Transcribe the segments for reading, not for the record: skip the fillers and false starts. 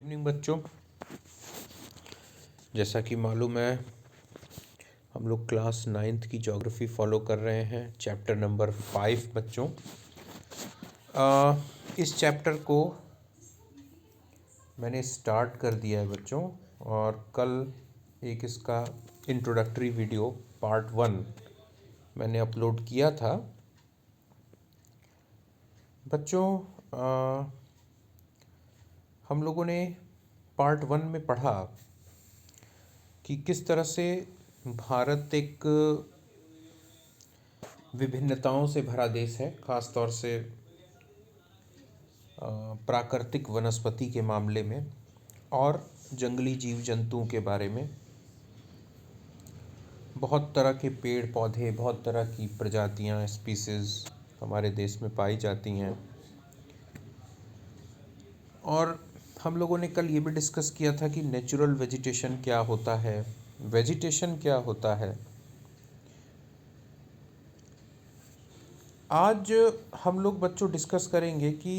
Evening बच्चों, जैसा कि मालूम है हम लोग क्लास 9th की ज्योग्राफी फॉलो कर रहे हैं। चैप्टर नंबर 5 बच्चों। इस चैप्टर को मैंने स्टार्ट कर दिया है बच्चों, और कल एक इसका इंट्रोडक्टरी वीडियो पार्ट 1 मैंने अपलोड किया था बच्चों। हम लोगों ने पार्ट 1 में पढ़ा कि किस तरह से भारत एक विभिन्नताओं से भरा देश है, ख़ास तौर से प्राकृतिक वनस्पति के मामले में और जंगली जीव जंतुओं के बारे में। बहुत तरह के पेड़ पौधे, बहुत तरह की प्रजातियां, स्पीसीज हमारे देश में पाई जाती हैं। और हम लोगों ने कल ये भी डिस्कस किया था कि नेचुरल वेजिटेशन क्या होता है, वेजिटेशन क्या होता है। आज हम लोग बच्चों डिस्कस करेंगे कि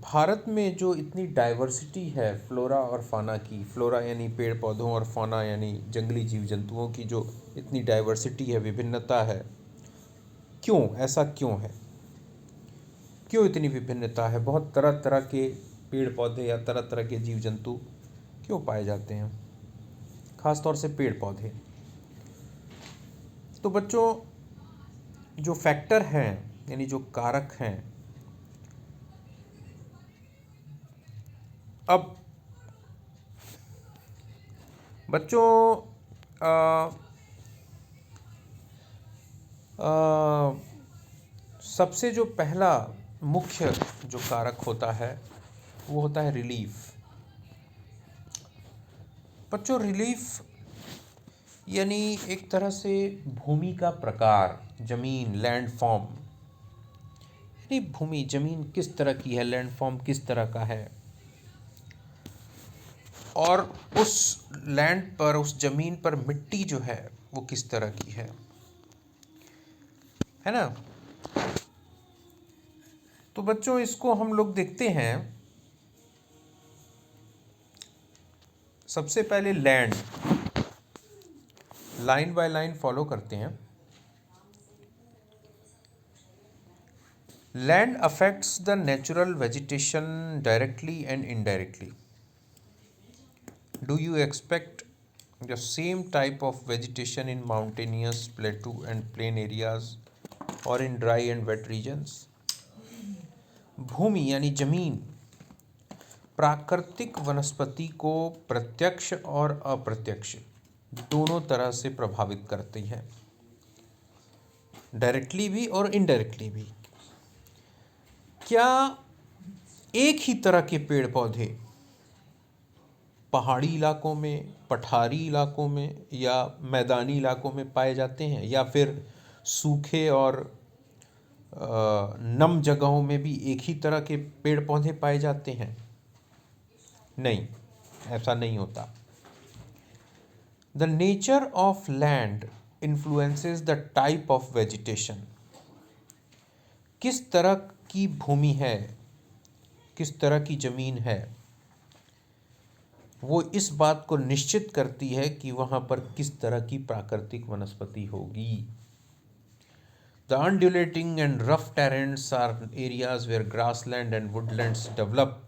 भारत में जो इतनी डाइवर्सिटी है फ्लोरा और फाना की, फ्लोरा यानी पेड़ पौधों और फाना यानी जंगली जीव जंतुओं की, जो इतनी डाइवर्सिटी है, विभिन्नता है, क्यों ऐसा क्यों है, क्यों इतनी विभिन्नता है, बहुत तरह तरह के पेड़ पौधे या तरह तरह के जीव जंतु क्यों पाए जाते हैं, खास तौर से पेड़ पौधे। तो बच्चों, जो फैक्टर हैं यानी जो कारक हैं, अब बच्चों सबसे जो पहला मुख्य जो कारक होता है वो होता है रिलीफ। बच्चों, रिलीफ यानी एक तरह से भूमि का प्रकार, जमीन, लैंड फॉर्म, यानी भूमि, जमीन किस तरह की है, लैंड फॉर्म किस तरह का है, और उस लैंड पर, उस जमीन पर मिट्टी जो है वो किस तरह की है ना। तो बच्चों, इसको हम लोग देखते हैं। सबसे पहले land, line by line follow करते हैं। Land affects the natural vegetation directly and indirectly. Do you expect the same type of vegetation in mountainous, plateau and plain areas or in dry and wet regions? भूमि यानी जमीन प्राकृतिक वनस्पति को प्रत्यक्ष और अप्रत्यक्ष दोनों तरह से प्रभावित करती है, डायरेक्टली भी और इनडायरेक्टली भी। क्या एक ही तरह के पेड़ पौधे पहाड़ी इलाकों में, पठारी इलाकों में या मैदानी इलाकों में पाए जाते हैं, या फिर सूखे और नम जगहों में भी एक ही तरह के पेड़ पौधे पाए जाते हैं? नहीं, ऐसा नहीं होता। The nature of land influences the type of vegetation. किस तरह की भूमि है, किस तरह की जमीन है, वो इस बात को निश्चित करती है कि वहाँ पर किस तरह की प्राकृतिक वनस्पति होगी। The undulating and rough terrains are areas where grassland and woodlands develop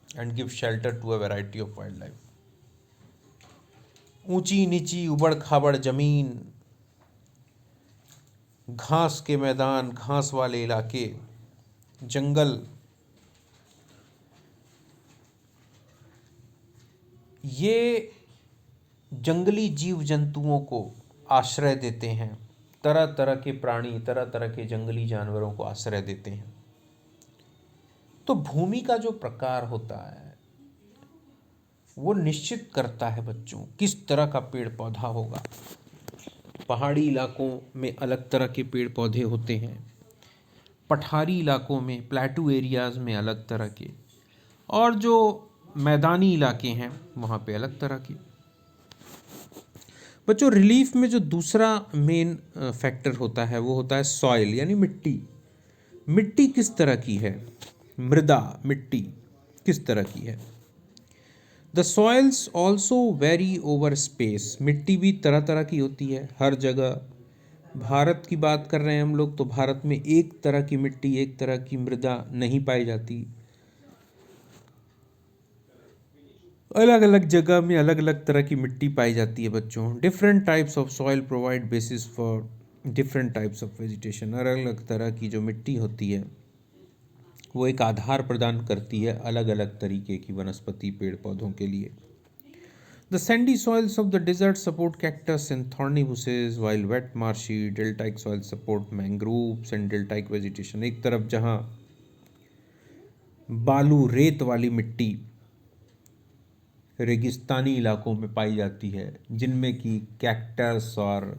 and give shelter to a variety of wildlife. ऊंची नीची उबड़ खाबड़ जमीन, घास के मैदान, घास वाले इलाके, जंगल, ये जंगली जीव जंतुओं को आश्रय देते हैं। तरह तरह के प्राणी, तरह तरह के जंगली जानवरों को आश्रय देते हैं। तो भूमि का जो प्रकार होता है वो निश्चित करता है बच्चों किस तरह का पेड़ पौधा होगा। पहाड़ी इलाकों में अलग तरह के पेड़ पौधे होते हैं, पठारी इलाकों में, प्लेटू एरियाज में अलग तरह के, और जो मैदानी इलाके हैं वहाँ पे अलग तरह की। बच्चों, रिलीफ में जो दूसरा मेन फैक्टर होता है वो होता है सॉइल यानी मिट्टी। मिट्टी किस तरह की है, मृदा, मिट्टी किस तरह की है। The soils also very over space, मिट्टी भी तरह तरह की होती है हर जगह। भारत की बात कर रहे हैं हम लोग, तो भारत में एक तरह की मिट्टी, एक तरह की मृदा नहीं पाई जाती। अलग अलग जगह में अलग अलग तरह की मिट्टी पाई जाती है बच्चों। Different types of soil provide basis for different types of vegetation. अलग अलग तरह की जो मिट्टी होती है वो एक आधार प्रदान करती है अलग अलग तरीके की वनस्पति पेड़ पौधों के लिए। The sandy soils of the desert support cactus and thorny bushes, while wet marshy deltaic soil support mangroves and deltaic vegetation. एक तरफ जहाँ बालू रेत वाली मिट्टी रेगिस्तानी इलाकों में पाई जाती है, जिनमें कि कैक्टस और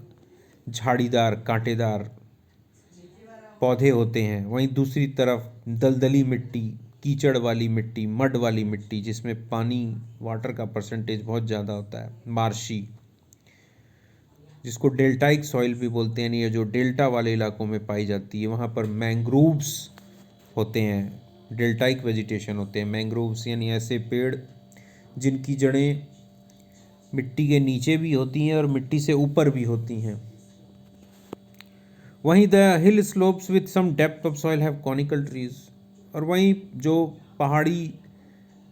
झाड़ीदार कांटेदार पौधे होते हैं, वहीं दूसरी तरफ दलदली मिट्टी, कीचड़ वाली मिट्टी, मड वाली मिट्टी जिसमें पानी वाटर का परसेंटेज बहुत ज़्यादा होता है, मार्शी, जिसको डेल्टाइक सॉइल भी बोलते हैं, ये जो डेल्टा वाले इलाकों में पाई जाती है, वहाँ पर मैंग्रोव्स होते हैं, डेल्टाइक वेजिटेशन होते हैं। मैंग्रोव्स यानी ऐसे पेड़ जिनकी जड़ें मिट्टी के नीचे भी होती हैं और मिट्टी से ऊपर भी होती हैं। वहीं the hill slopes with some depth of soil have conical trees, और वहीं जो पहाड़ी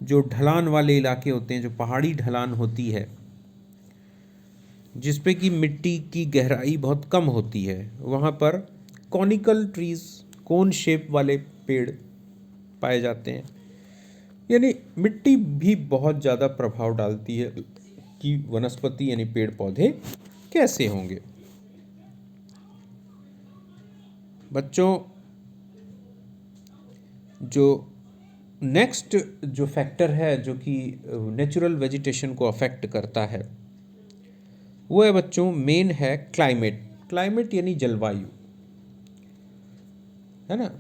जो ढलान वाले इलाके होते हैं, जो पहाड़ी ढलान होती है जिस पे कि मिट्टी की गहराई बहुत कम होती है, वहाँ पर कॉनिकल ट्रीज, कोन शेप वाले पेड़ पाए जाते हैं। यानी मिट्टी भी बहुत ज़्यादा प्रभाव डालती है कि वनस्पति यानी पेड़ पौधे कैसे होंगे। बच्चों, जो नेक्स्ट जो फैक्टर है जो कि नेचुरल वेजिटेशन को अफेक्ट करता है वो है बच्चों, मेन है क्लाइमेट। क्लाइमेट यानी जलवायु, है ना,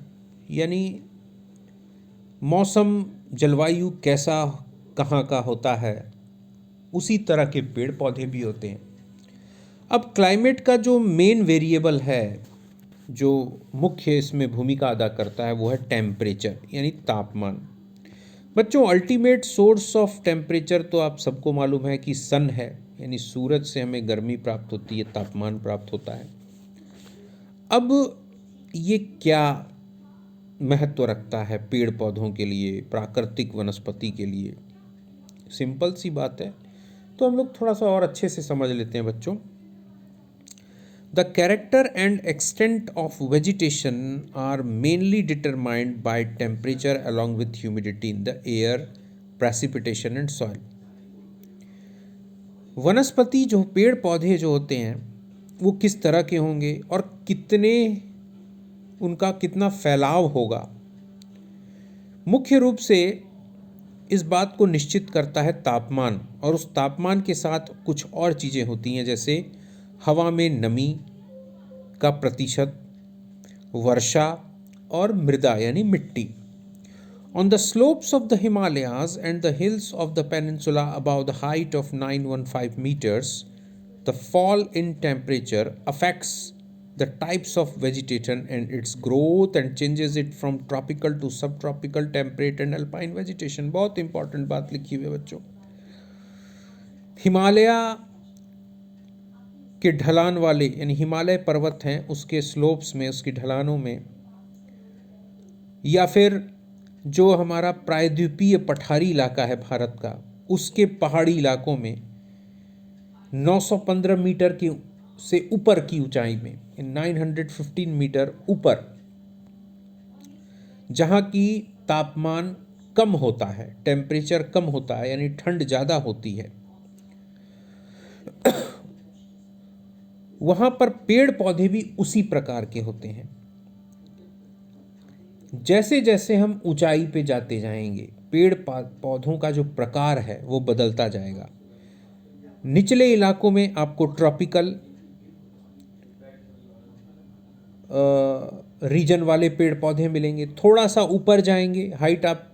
यानी मौसम, जलवायु कैसा कहाँ का होता है, उसी तरह के पेड़ पौधे भी होते हैं। अब क्लाइमेट का जो मेन वेरिएबल है, जो मुख्य इसमें भूमिका अदा करता है, वो है टेम्परेचर यानी तापमान। बच्चों, अल्टीमेट सोर्स ऑफ टेम्परेचर तो आप सबको मालूम है कि सन है, यानी सूरज से हमें गर्मी प्राप्त होती है, तापमान प्राप्त होता है। अब ये क्या महत्व रखता है पेड़ पौधों के लिए, प्राकृतिक वनस्पति के लिए? सिंपल सी बात है, तो हम लोग थोड़ा सा और अच्छे से समझ लेते हैं बच्चों। The character and extent of vegetation are mainly determined by temperature along with humidity in the air, precipitation and soil. वनस्पति जो पेड़ पौधे जो होते हैं वो किस तरह के होंगे और कितने, उनका कितना फैलाव होगा, मुख्य रूप से इस बात को निश्चित करता है तापमान। और उस तापमान के साथ कुछ और चीज़ें होती हैं, जैसे हवा में नमी का प्रतिशत, वर्षा और मृदा यानी मिट्टी। On the slopes of the Himalayas and the hills of the peninsula above the height of 915 meters, the fall in temperature affects the types of vegetation and its growth and changes it from tropical to subtropical, temperate and alpine vegetation। बहुत important बात लिखी हुई है बच्चों। हिमालय के ढलान वाले यानी हिमालय पर्वत हैं, उसके स्लोप्स में, उसकी ढलानों में, या फिर जो हमारा प्रायद्वीपीय पठारी इलाका है भारत का, उसके पहाड़ी इलाकों में 915 मीटर की से ऊपर की ऊंचाई में, 915 मीटर ऊपर, जहाँ की तापमान कम होता है, टेम्परेचर कम होता है, यानी ठंड ज़्यादा होती है, वहाँ पर पेड़ पौधे भी उसी प्रकार के होते हैं। जैसे जैसे हम ऊंचाई पे जाते जाएंगे, पेड़ पौधों का जो प्रकार है वो बदलता जाएगा। निचले इलाकों में आपको ट्रॉपिकल रीजन वाले पेड़ पौधे मिलेंगे। थोड़ा सा ऊपर जाएंगे, हाइट आप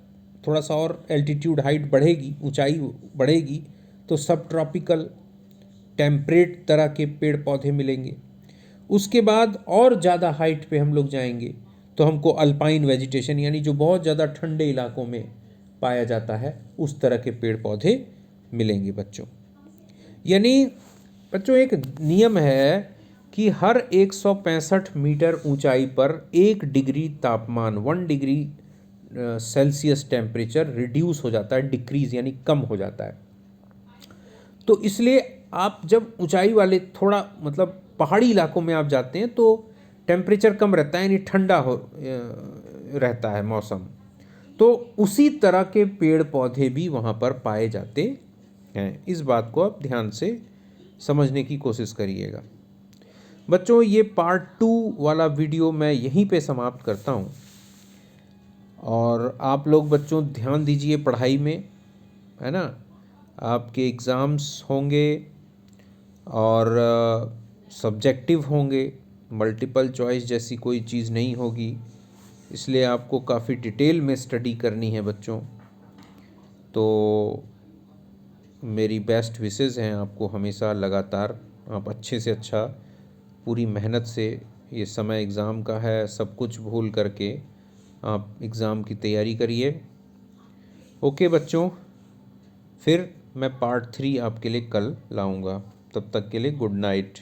थोड़ा सा और एल्टीट्यूड हाइट बढ़ेगी, ऊंचाई बढ़ेगी, तो सब ट्रॉपिकल टेम्परेट तरह के पेड़ पौधे मिलेंगे। उसके बाद और ज़्यादा हाइट पे हम लोग जाएंगे तो हमको अल्पाइन वेजिटेशन यानी जो बहुत ज़्यादा ठंडे इलाकों में पाया जाता है उस तरह के पेड़ पौधे मिलेंगे बच्चों। यानी बच्चों एक नियम है कि हर 165 मीटर ऊंचाई पर 1 डिग्री तापमान 1 डिग्री सेल्सियस टेम्परेचर रिड्यूस हो जाता है, डिक्रीज यानी कम हो जाता है। तो इसलिए आप जब ऊंचाई वाले थोड़ा मतलब पहाड़ी इलाकों में आप जाते हैं तो टेम्परेचर कम रहता है, यानी ठंडा हो रहता है मौसम। तो उसी तरह के पेड़ पौधे भी वहाँ पर पाए जाते हैं। इस बात को आप ध्यान से समझने की कोशिश करिएगा बच्चों। ये पार्ट 2 वाला वीडियो मैं यहीं पे समाप्त करता हूँ, और आप लोग बच्चों ध्यान दीजिए पढ़ाई में, है ना। आपके एग्ज़ाम्स होंगे और सब्जेक्टिव होंगे, मल्टीपल चॉइस जैसी कोई चीज़ नहीं होगी, इसलिए आपको काफ़ी डिटेल में स्टडी करनी है बच्चों। तो मेरी बेस्ट विशेज़ हैं आपको हमेशा, लगातार आप अच्छे से अच्छा पूरी मेहनत से, ये समय एग्ज़ाम का है, सब कुछ भूल करके आप एग्ज़ाम की तैयारी करिए। ओके बच्चों, फिर मैं पार्ट 3 आपके लिए कल लाऊंगा। तब तक के लिए गुड नाइट।